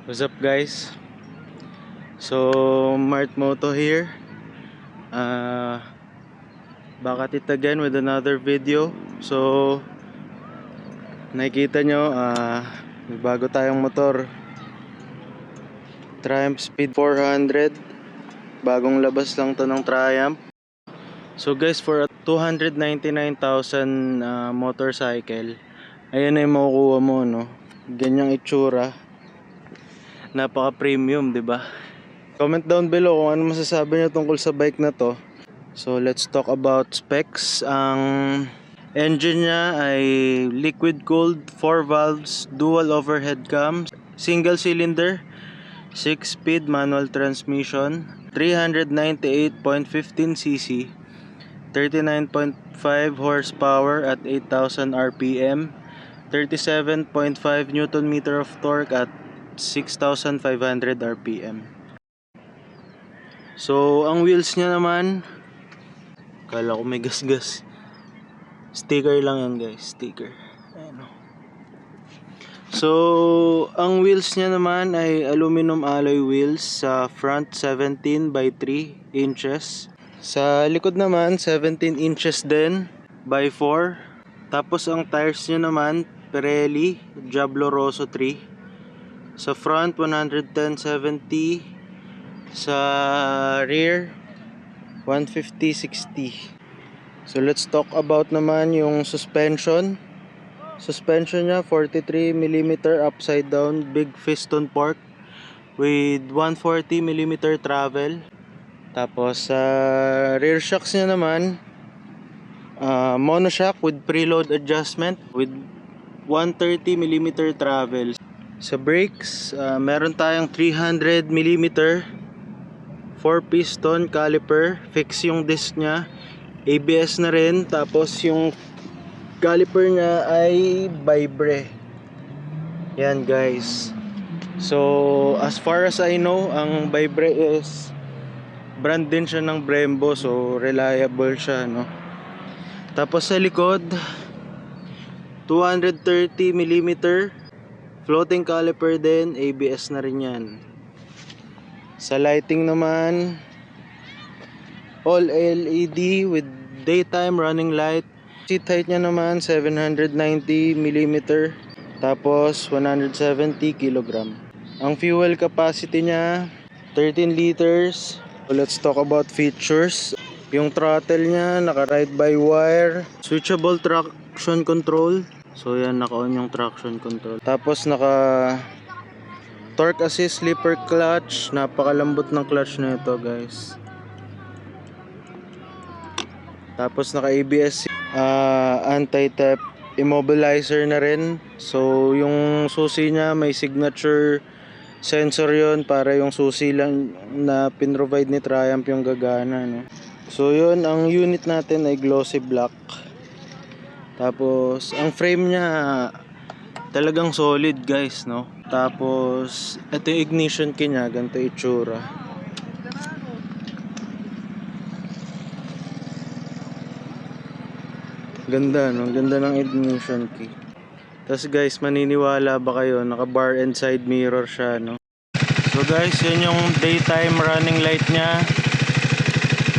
What's up guys? So Mart Moto here. Back at it again with another video. So nakikita nyo, may bago tayong motor, Triumph Speed 400. Bagong labas lang to ng Triumph. So guys, for a 299,000 motorcycle, ayan na yung makukuha mo, no? Ganyang itsura. Napaka premium, 'di ba? Comment down below kung ano masasabi niyo tungkol sa bike na to. So let's talk about specs. Ang engine niya ay liquid cooled, 4 valves, dual overhead cam, single cylinder, 6 speed manual transmission, 398.15 cc, 39.5 horsepower at 8,000 rpm, 37.5 newton meter of torque at 6,500 rpm. So ang wheels niya naman, kala ko may gas-gas. Sticker lang yan guys, sticker. Ayan o. So ang wheels niya naman ay aluminum alloy wheels. Sa front 17 by 3 inches. Sa likod naman 17 inches din by 4. Tapos ang tires niya naman Pirelli Diablo Rosso 3. Sa front 110/70, sa rear 150/60. So let's talk about naman yung suspension. Suspension niya 43mm upside down big piston fork with 140mm travel. Tapos sa rear shocks niya naman, monoshock with preload adjustment with 130mm travel. Sa brakes, meron tayong 300mm 4 piston caliper, fix yung disc nya, ABS na rin. Tapos yung caliper nya ay Vibre. Yan guys. So as far as I know, ang Vibre is brand din siya ng Brembo, so reliable siya, no? Tapos sa likod 230mm floating caliper din, ABS na rin yan. Sa lighting naman, all LED with daytime running light. Seat height niya naman 790mm, tapos 170 kg. Ang fuel capacity niya 13 liters. So let's talk about features. Yung throttle niya naka ride by wire, switchable traction control. So yan, naka-on yung traction control. Tapos naka torque assist slipper clutch. Napakalambot ng clutch na ito guys. Tapos naka ABS, anti-theft immobilizer na rin. So yung susi niya may signature sensor yon, para yung susi lang na pinrovide ni Triumph yung gagana, no? So yun, ang unit natin ay glossy black. Tapos ang frame niya talagang solid guys, no? Tapos ito yung ignition key niya, ganito yung itsura. Ganda, no? Ganda ng ignition key. Tapos guys, maniniwala ba kayo, naka bar and side mirror siya, no? So guys, yun yung daytime running light niya.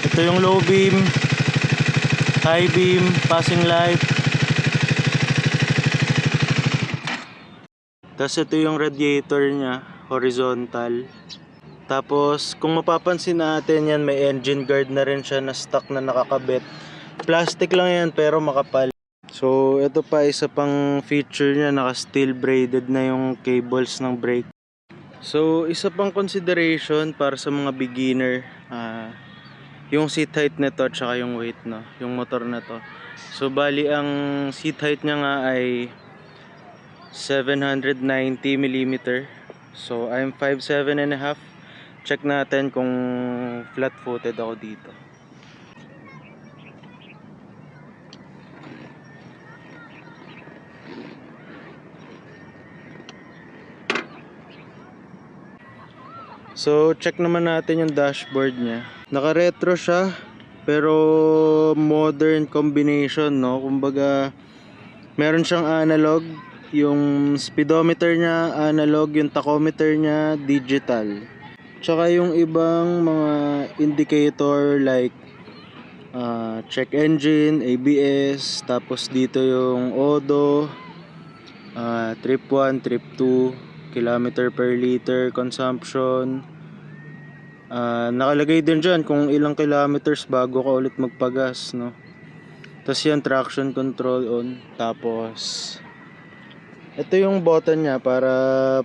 Ito yung low beam, high beam, passing light. Tapos ito yung radiator niya, horizontal. Tapos kung mapapansin natin yan, may engine guard na rin siya na stock na nakakabit. Plastic lang yan pero makapal. So ito pa, isa pang feature niya, naka steel braided na yung cables ng brake. So isa pang consideration para sa mga beginner, yung seat height nito at saka yung weight, no, yung motor na to. So bali ang seat height niya nga ay 790mm. So I'm 5'7" and a half. Check natin kung flat footed ako dito. So check naman natin yung dashboard niya. Naka-retro siya pero modern combination, no? Kumbaga meron siyang analog Yung speedometer niya analog, yung tachometer niya digital. Tsaka yung ibang mga indicator like check engine, ABS, tapos dito yung odo, trip 1, trip 2, kilometer per liter consumption. Nakalagay din dyan kung ilang kilometers bago ka ulit magpagas, no? Tapos yan, traction control on. Tapos ito yung button niya para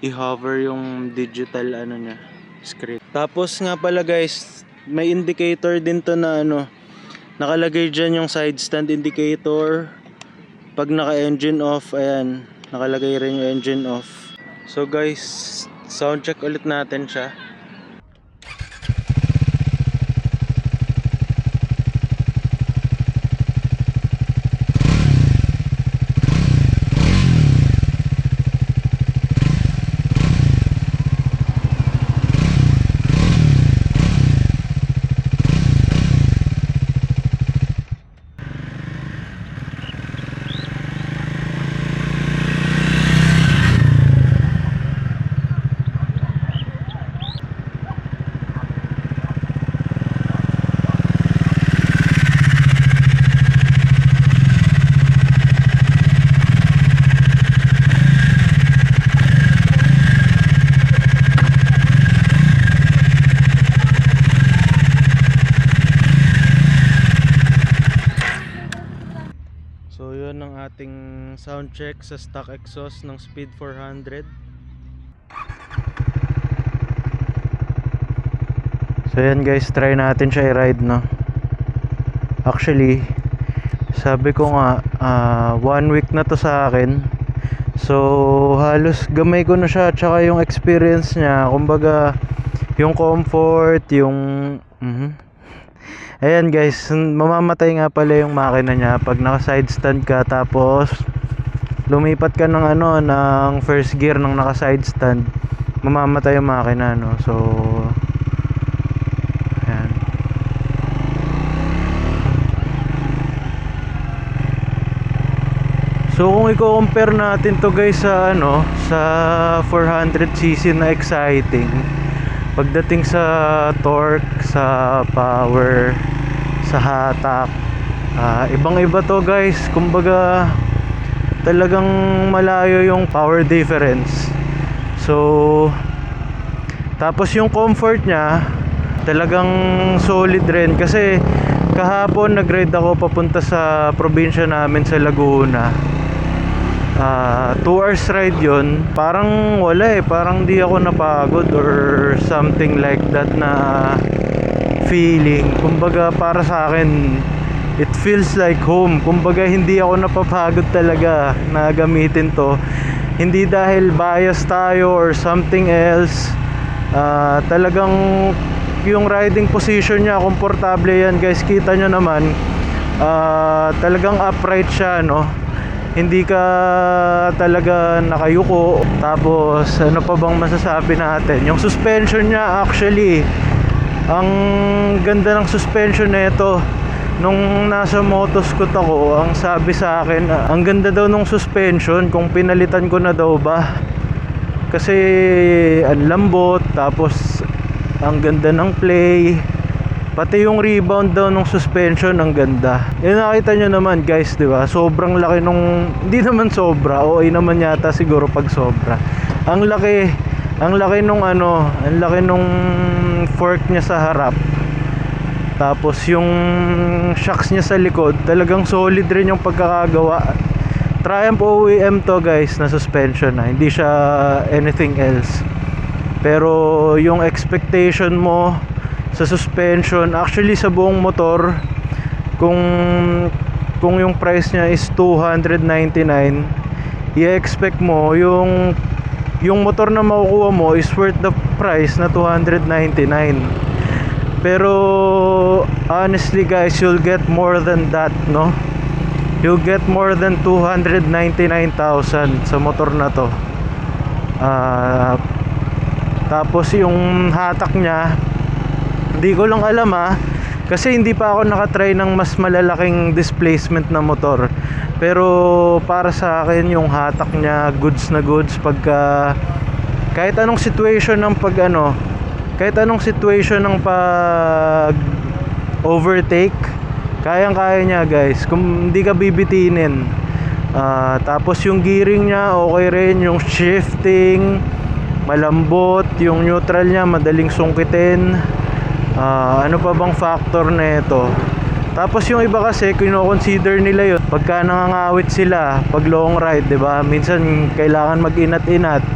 i-hover yung digital ano niya, screen. Tapos nga pala guys, may indicator din to na ano, nakalagay dyan yung side stand indicator. Pag naka-engine off, ayan, nakalagay rin yung engine off. So guys, sound check ulit natin siya. So yun ang ating sound check sa stock exhaust ng Speed 400. So yan guys, try natin siya i-ride, no. Actually, sabi ko nga 1 week na to sa akin. So halos gamay ko na siya, tsaka yung experience niya, kumbaga yung comfort, yung ayan guys, mamamatay nga pala yung makina niya pag naka side stand ka, tapos lumipat ka ng ano, ng first gear ng naka side stand, mamamatay yung makina, no. So ayan. So kung i-compare natin to guys sa ano, sa 400cc na exciting, pagdating sa torque, sa power, sa hatak, ibang iba to guys. Kumbaga talagang malayo yung power difference. So tapos yung comfort nya talagang solid rin, kasi kahapon nag-ride ako papunta sa probinsya namin sa Laguna. 2 hours ride yun. Parang wala parang di ako napagod or something like that na feeling. Kumbaga para sa akin, it feels like home. Kumbaga hindi ako napapagod talaga na gamitin to. Hindi dahil bias tayo or something else. Talagang yung riding position niya, komportable yan guys. Kita nyo naman, talagang upright siya, no. Hindi ka talaga nakayuko. Tapos ano pa bang masasabi natin? Yung suspension niya, actually ang ganda ng suspension nito. Nung nasa Motoscoot ako, ang sabi sa akin, ang ganda daw ng suspension, kung pinalitan ko na daw ba, kasi ang lambot, tapos ang ganda ng play, pati yung rebound daw ng suspension ang ganda. Nakita nyo naman guys, di ba? Sobrang laki nung, hindi naman sobra, OA naman yata siguro pag sobra. Ang laki nung ano, ang laki nung fork niya sa harap. Tapos yung shocks niya sa likod, talagang solid rin yung pagkakagawa. Triumph OEM to guys na suspension na, hindi siya anything else. Pero yung expectation mo sa suspension, actually sa buong motor, kung yung price niya is $299, i-expect mo yung motor na makukuha mo is worth the price na $299. Pero honestly guys, you'll get more than that, no. You'll get more than 299,000 sa motor na to. Tapos yung hatak niya, hindi ko lang alam Kasi hindi pa ako nakatry ng mas malalaking displacement na motor. Pero para sa akin yung hatak niya goods na goods pagka kahit anong situation ng kahit anong situation ng pag overtake, kayang-kaya niya guys kung hindi ka bibitinin. Tapos yung gearing niya okay rin, yung shifting malambot, yung neutral niya madaling sungkitin. Ano pa bang factor na ito? Tapos yung iba kasi kino-consider nila yun pagka nangangawit sila pag long ride, 'di ba? Minsan kailangan mag-inat-inat.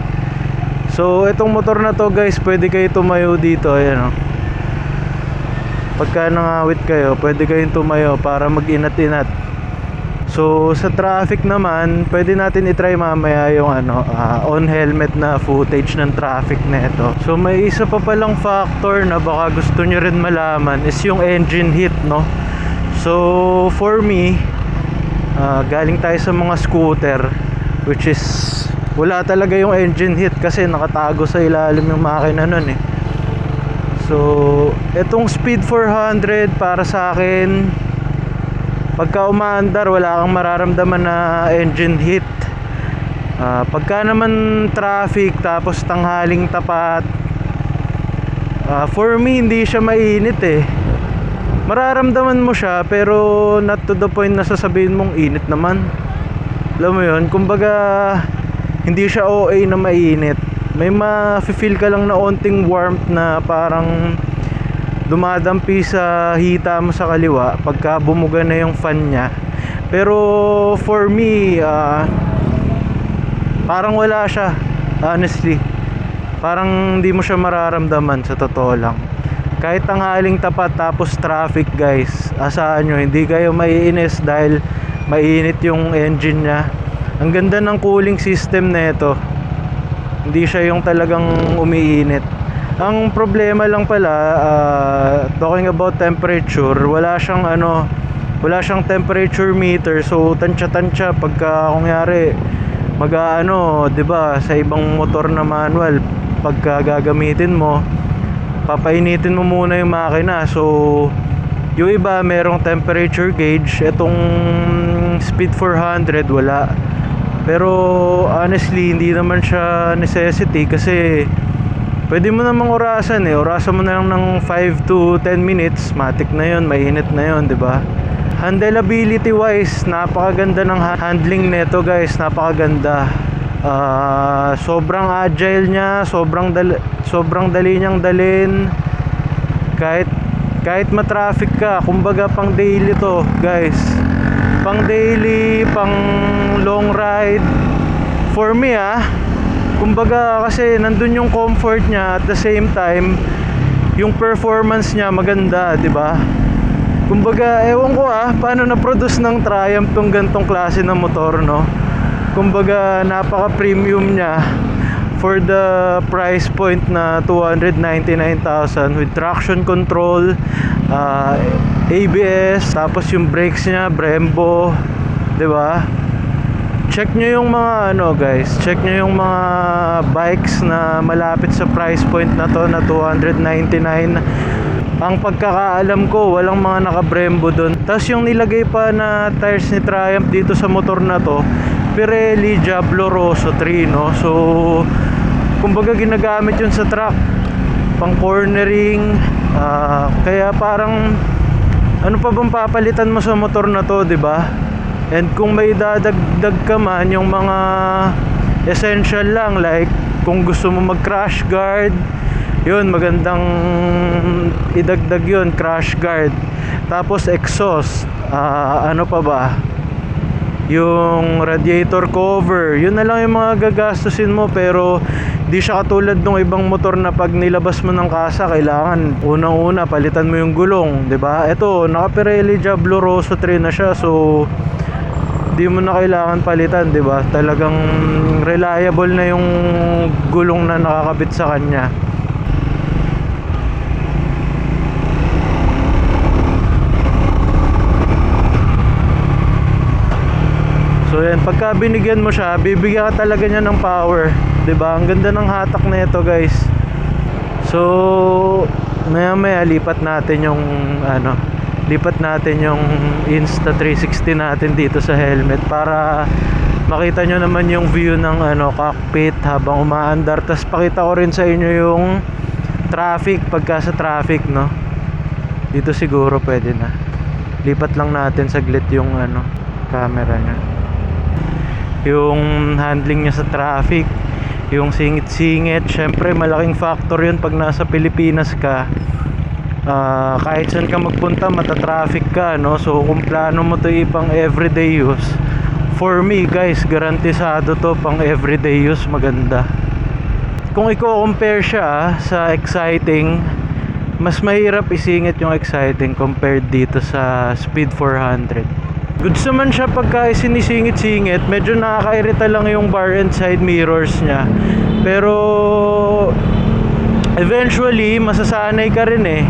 So itong motor na to guys, pwede kayo tumayo dito, ayan oh. Pagka nangawit kayo, pwede kayong tumayo para mag-inat-inat. So sa traffic naman, pwede natin i-try mamaya yung on helmet na footage ng traffic na ito. So may isa pa palang factor na baka gusto nyo rin malaman is yung engine heat, no? So for me, galing tayo sa mga scooter, which is wala talaga yung engine heat kasi nakatago sa ilalim yung makina nun eh. So etong Speed 400 para sa akin, pagka umaandar wala kang mararamdaman na engine heat. Pagka naman traffic tapos tanghaling tapat, for me hindi siya mainit eh. Mararamdaman mo siya pero not to the point na sasabihin mong init naman. Alam mo yun, kumbaga hindi siya OA na mainit. May ma-feel ka lang na onting warmth na parang dumadampi sa hita mo sa kaliwa pagka bumuga na yung fan niya. Pero for me, parang wala siya, honestly. Parang hindi mo siya mararamdaman sa totoo lang. Kahit tanghaling tapat tapos traffic guys, asahan nyo hindi kayo maiinis dahil mainit yung engine niya. Ang ganda ng cooling system na ito. Hindi siya yung talagang umiinit. Ang problema lang pala, talking about temperature, wala siyang temperature meter. So tansya-tansya pagka kunyari mag-aano, 'di ba, sa ibang motor na manual, pagka gagamitin mo, papainitin mo muna yung makina. So yung iba merong temperature gauge, itong Speed 400 wala. Pero honestly, hindi naman siya necessity kasi pwede mo namang orasan eh. Orasan mo na lang ng 5 to 10 minutes, matik na yun, mainit na yun, 'di ba? Handleability wise, napakaganda ng handling nito guys, napakaganda. Sobrang agile niya, sobrang dali niyang dalhin. Kahit ma-traffic ka, kumbaga pang daily to guys. Pang daily, pang long ride. For me kumbaga kasi nandun yung comfort niya, at the same time yung performance niya maganda, 'di ba? Kumbaga ewan ko paano na-produce ng Triumph tong gantong klase ng motor, no? Kumbaga napaka-premium niya for the price point na 299,000 with traction control, ABS, tapos yung brakes niya Brembo, 'di ba? Check nyo yung mga guys, check nyo yung mga bikes na malapit sa price point na to na 299. Ang pagkakaalam ko, walang mga naka-Brembo doon. Tapos yung nilagay pa na tires ni Triumph dito sa motor na to, Pirelli Diablo Rosso 3, no? So kumbaga ginagamit yun sa track, pang cornering. Kaya parang ano pa bang papalitan mo sa motor na to, 'di ba? And kung may dadagdag ka man yung mga essential lang, like kung gusto mo mag crash guard, yun magandang idagdag yun, crash guard. Tapos exhaust, ano pa ba, yung radiator cover, yun na lang yung mga gagastusin mo. Pero di siya katulad ng ibang motor na pag nilabas mo ng kasa kailangan unang-una palitan mo yung gulong, 'di ba? Ito naka Pirelli Diablo Rosso 3 na siya, so di mo na kailangan palitan, 'di ba? Talagang reliable na yung gulong na nakakabit sa kanya. So yan, pagka binigyan mo siya, bibigyan ka talaga niya ng power, 'di ba? Ang ganda ng hatak na ito, guys. So Maya lipat natin yung Insta360 natin dito sa helmet para makita nyo naman yung view ng cockpit habang umaandar. Tas pakita ko rin sa inyo yung traffic pagka sa traffic, no. Dito siguro pwede na. Lipat lang natin saglit yung camera nya. Yung handling niya sa traffic, yung singit-singit, syempre malaking factor yun pag nasa Pilipinas ka. Kahit saan ka magpunta matatraffic ka, no. So kung plano mo to ipang everyday use, for me guys, garantisado to pang everyday use, maganda. Kung i-compare siya sa exciting, mas mahirap isingit yung exciting compared dito sa Speed 400. Goods naman siya pagka sinisingit-singit, medyo nakakairita lang yung bar and side mirrors niya. Pero eventually masasanay ka rin eh.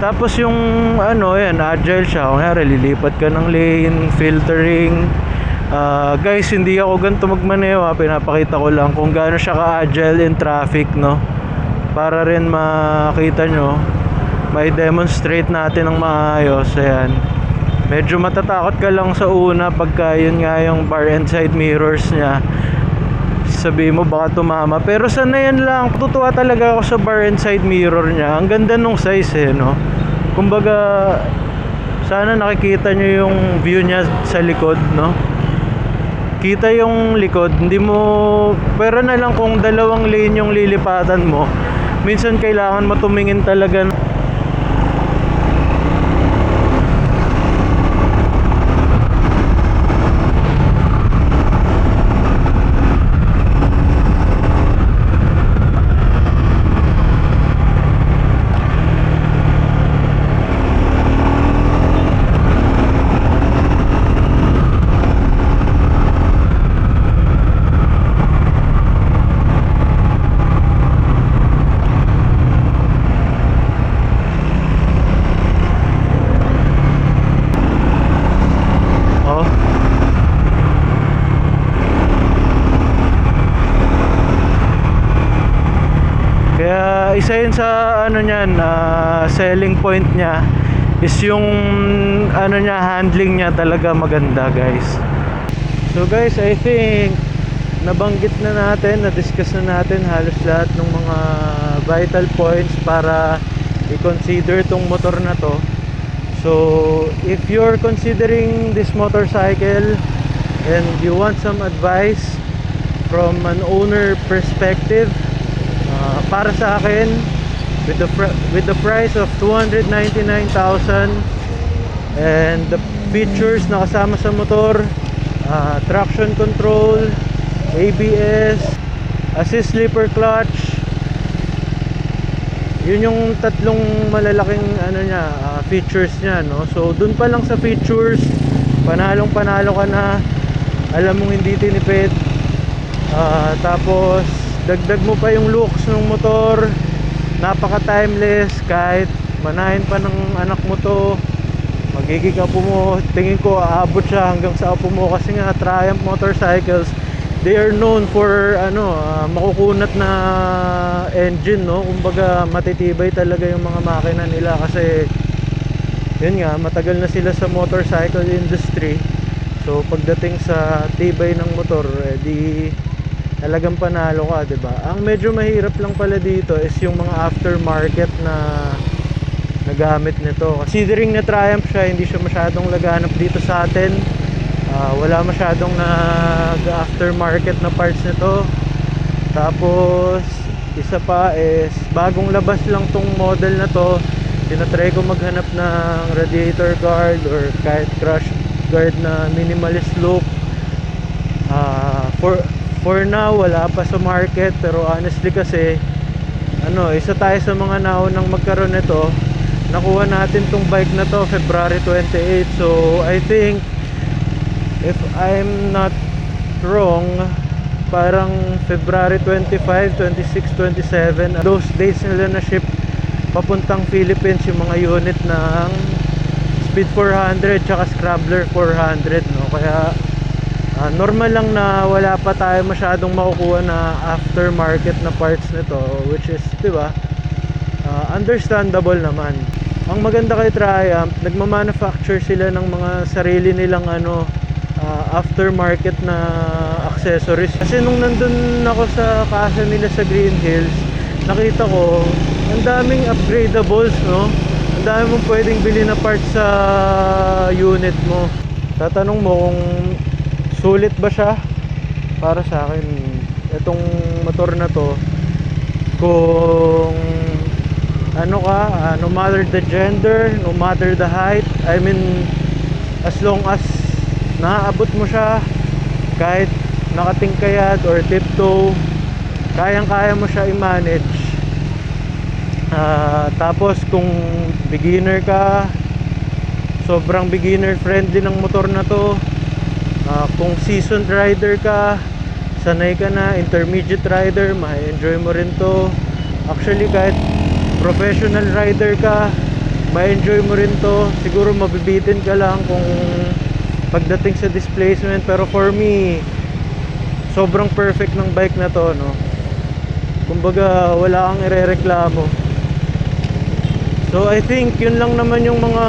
Tapos yung yan, agile siya. Kung lilipat ka ng lane, filtering. Guys, hindi ako ganito magmaneho, pinapakita ko lang kung gaano siya ka-agile in traffic, no. Para rin makita nyo, may demonstrate natin ng maayos. Ayan, medyo matatakot ka lang sa una pagka yun nga yung bar and side mirrors nya, sabi mo baka tumama, pero sanayan lang. Tutuwa talaga ako sa bar and side mirror nya. Ang ganda nung size eh, no. Kumbaga sana nakikita nyo yung view nya sa likod, no. Kita yung likod, hindi mo, pero na lang kung dalawang lane yung lilipatan mo, minsan kailangan mo tumingin talaga. Isa yun sa niyan, selling point niya is yung niya, handling niya talaga maganda, guys. So guys, I think nabanggit na natin, na-discuss na natin halos lahat ng mga vital points para i-consider tong motor na to. So if you're considering this motorcycle and you want some advice from an owner perspective, para sa akin, with the price of 299,000 and the features na kasama sa motor, traction control, ABS, assist slipper clutch, yun yung tatlong malalaking features niya, no. So dun pa lang sa features, panalong panalo ka na. Alam mong hindi tinipid. Tapos dagdag mo pa yung looks ng motor, napaka timeless. Kahit manahin pa ng anak mo to, magiging apo mo, tingin ko aabot siya hanggang sa apo mo. Kasi nga Triumph motorcycles, they are known for makukunat na engine, no. Kumbaga matitibay talaga yung mga makina nila kasi yun nga, matagal na sila sa motorcycle industry. So pagdating sa tibay ng motor, di talagang panalo ka, 'di ba? Ang medyo mahirap lang pala dito is yung mga aftermarket na nagamit nito. Considering na Triumph siya, hindi siya masyadong laganap dito sa atin. Wala masyadong aftermarket na parts nito. Tapos isa pa is bagong labas lang tong model na to. Tinatry ko maghanap ng radiator guard or kahit crash guard na minimalist look. For now wala pa sa market, pero honestly kasi isa tayo sa mga naunang magkaroon nito. Nakuha natin tong bike na to February 28. So I think, if I'm not wrong, parang February 25, 26, 27, those dates nila na ship papuntang Philippines yung mga unit ng Speed 400 tsaka Scrambler 400, no? Kaya normal lang na wala pa tayo masyadong makukuha na aftermarket na parts nito, which is, 'di ba? understandable naman. Ang maganda kay Triumph, nagmamanufacture sila ng mga sarili nilang aftermarket na accessories. Kasi nung nandun ako sa casa nila sa Green Hills, nakita ko ang daming upgradables, no? Ang dami mong pwedeng bili na parts sa unit mo. Tatanong mo kung sulit ba siya. Para sa akin, itong motor na to, kung no matter the gender, no matter the height, I mean, as long as naaabot mo siya, kahit nakatingkayad or tiptoe, kayang-kaya mo siya i-manage. Tapos kung beginner ka, sobrang beginner friendly ng motor na to. Kung seasoned rider ka, sanay ka na, intermediate rider, ma-enjoy mo rin to. Actually, kahit professional rider ka, ma-enjoy mo rin to. Siguro mabibitin ka lang kung pagdating sa displacement, pero for me, sobrang perfect ng bike na to, no? Kumbaga, wala kang irereklamo. So I think yun lang naman yung mga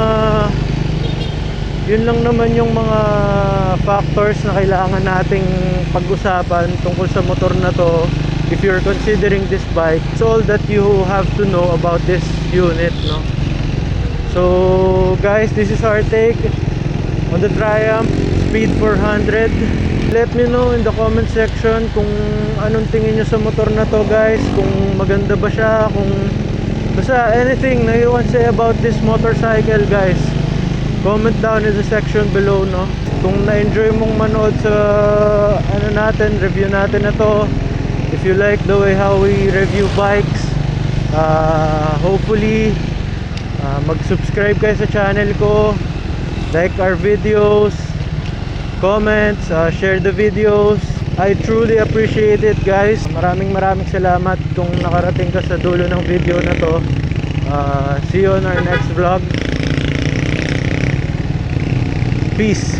factors na kailangan nating pag-usapan tungkol sa motor na to. If you're considering this bike, it's all that you have to know about this unit, no? So guys, this is our take on the Triumph Speed 400. Let me know in the comment section kung anong tingin nyo sa motor na to, guys. Kung maganda ba siya, kung basta anything na you want to say about this motorcycle, guys. Comment down in the section below, no? Kung na-enjoy mong manood sa review natin na to, if you like the way how we review bikes, hopefully mag-subscribe kayo sa channel ko, like our videos, comments, share the videos. I truly appreciate it, guys. Maraming salamat kung nakarating ka sa dulo ng video na to. See you on our next vlog. Peace.